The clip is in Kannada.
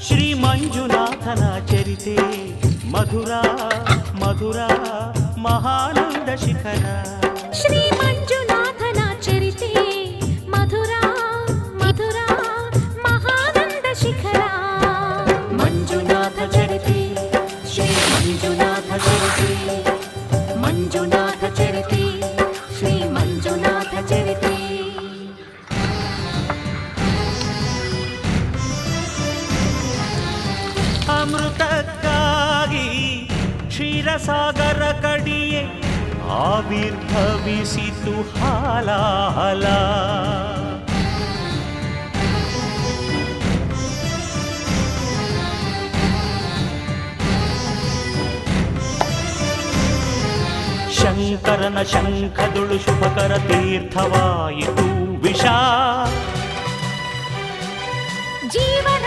ಶ್ರೀ ಮಂಜುನಾಥನ ಚರಿತೆ ಮಧುರ ಮಧುರ ಮಹಾನಂದ ಶಿಖರ. ಶ್ರೀ ಮಂಜುನಾಥನ ಚರಿತೆ ಮಧುರ ಮಧುರ ಮಹಾನಂದ ಶಿಖರ. ಮಂಜುನಾಥ ಚರಿತೆ ಶ್ರೀ ಮಂಜುನಾಥ ಚರಿತೆ ಮಂಜುನಾಥ ಚರಿತೆ ಶ್ರೀ ಮಂಜುನಾಥ ಚರಿತೆ. ಅಮೃತಕ್ಕಾಗಿ ಕ್ಷೀರಸಾಗರ ಕಡಿಯೇ ಆವಿರ್ಭವಿಸಿತು ಹಾಲಾಹಲ. ಶಂಕರನ ಶಂಖದುಳು ಶುಭಕರ ತೀರ್ಥವಾಯಿತು ವಿಷ. ಜೀವನ